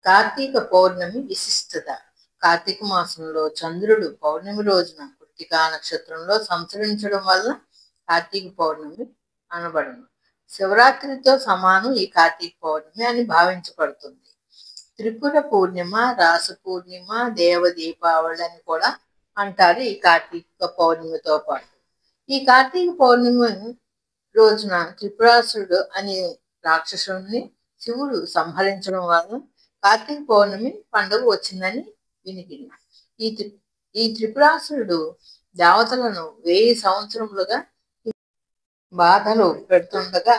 కార్తీక పౌర్ణమి విశిష్టత. కార్తీక మాసంలో చంద్రుడు పౌర్ణమి రోజున కృత్తికా నక్షత్రంలో సంచరించడం వల్ల కార్తీక పౌర్ణమి అనబడును. శివరాత్రితో సమానం ఈ కార్తీక పౌర్ణమి అని భావించబడుతుంది. త్రిపుర పూర్ణిమ, రాస పూర్ణిమ, దేవ దీపావళి అని కూడా అంటారు ఈ కార్తీక పౌర్ణమితో పాటు. ఈ కార్తీక పౌర్ణమి రోజున త్రిపురాసురుడు అనే రాక్షసుని శివుడు సంహరించడం వల్ల కార్తీక పౌర్ణమి పండుగ వచ్చిందని వినికిడి. ఈ త్రిపురాసురుడు దేవతలను 1000 సంవత్సరములుగా బాధలు పెడుతుండగా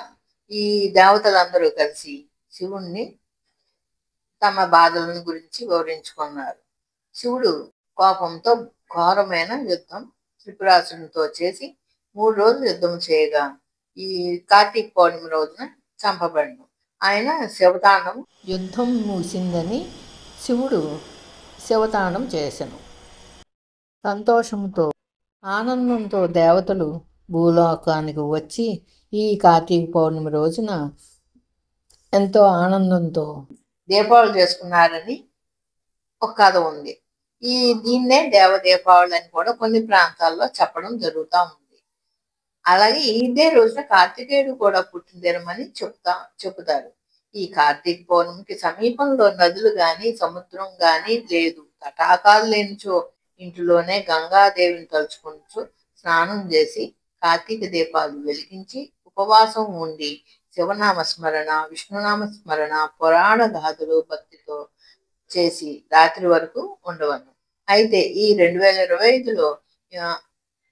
ఈ దేవతలందరూ కలిసి శివుణ్ణి తమ బాధలను గురించి వివరించుకున్నారు. శివుడు కోపంతో ఘోరమైన యుద్ధం త్రిపురాసురునితో చేసి 3 రోజులు యుద్ధం చేయగా ఈ కార్తీక పౌర్ణమి రోజున చంపబడిను. ఆయన శివతాండం యుద్ధం ముగిసిందని శివుడు శివతాండం చేసెను. సంతోషంతో ఆనందంతో దేవతలు భూలోకానికి వచ్చి ఈ కార్తీక పౌర్ణమి రోజున ఎంతో ఆనందంతో దీపావళి చేసుకున్నారని ఒక కథ ఉంది. దీన్నే దీపావళి అని కూడా కొన్ని ప్రాంతాల్లో చెప్పడం జరుగుతూ ఉంది. అలాగే ఇదే రోజున కార్తికేయుడు కూడా పుట్టినదినమని చెబుతారు. ఈ కార్తీక పౌర్ణమికి సమీపంలో నదులు గాని సముద్రం గాని లేదు. తటాకాలు లేనిచో ఇంటిలోనే గంగాదేవిని తలుచుకుంటూ స్నానం చేసి కార్తీక దీపాలు వెలిగించి ఉపవాసం ఉండి శివనామ స్మరణ, విష్ణునామ స్మరణ, పురాణ గాథలు భక్తితో చేసి రాత్రి వరకు ఉండవను. అయితే ఈ 2025లో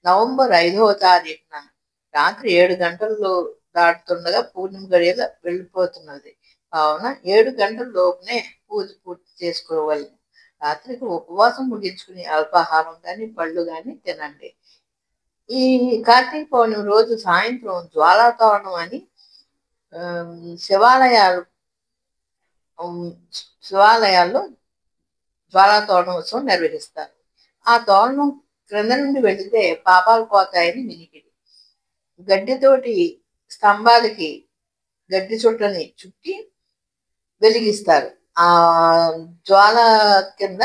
నవంబర్ 5వ తారీఖున రాత్రి 7 గంటల్లో దాటుతుండగా పూర్ణిమ గడియల వెళ్ళిపోతున్నది. కావున 7 గంటల లోపునే పూజ పూర్తి చేసుకోవాలి. రాత్రికి ఉపవాసం ముగించుకుని అల్పాహారం కానీ పళ్ళు కానీ తినండి. ఈ కార్తీక పౌర్ణమి రోజు సాయంత్రం జ్వాలాతోరణం అని శివాలయాల్లో జ్వాలాతోరణం ఉత్సవం నిర్వహిస్తారు. ఆ తోరణం క్రింద నుండి వెళితే పాపాలు పోతాయని వినికిడి. గడ్డితోటి స్తంభాలకి గడ్డి చుట్టని చుట్టి వెలిగిస్తారు. ఆ జ్వాల కింద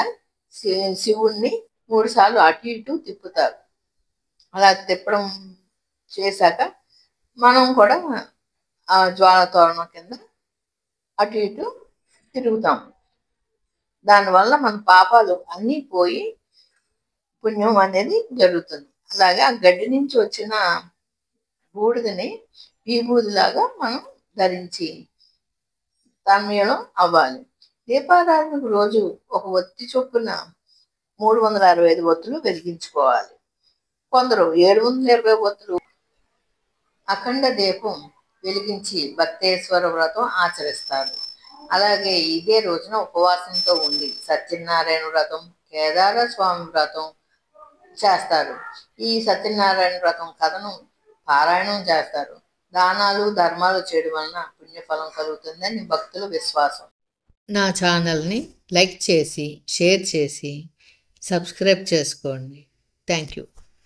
శివుణ్ణి 3 సార్లు అటు ఇటు తిప్పుతారు. అలా తిప్పడం చేశాక మనం కూడా ఆ జ్వాల తోరణం కింద అటు ఇటు తిరుగుతాం. దానివల్ల మన పాపాలు అన్నీ పోయి పుణ్యం అనేది జరుగుతుంది. అలాగే ఆ గడ్డి నుంచి వచ్చిన బూడిదని విభూదిలాగా మనం ధరించి తన్మయం అవ్వాలి. దీపారాధనకు రోజు ఒక ఒత్తి చొప్పున 365 ఒత్తులు వెలిగించుకోవాలి. కొందరు 720 ఒత్తులు అఖండ దీపం వెలిగించి భక్తేశ్వర వ్రతం ఆచరిస్తారు. అలాగే ఇదే రోజున ఉపవాసంతో ఉండి సత్యనారాయణ వ్రతం, కేదార స్వామి వ్రతం చేస్తారు. ఈ సత్యనారాయణ వ్రతం కథను పారాయణం చేస్తారు. దానాలు ధర్మాలు చేయడం వలన పుణ్యఫలం కలుగుతుందని భక్తుల విశ్వాసం. నా ఛానల్ని లైక్ చేసి షేర్ చేసి సబ్స్క్రైబ్ చేసుకోండి. Thank you.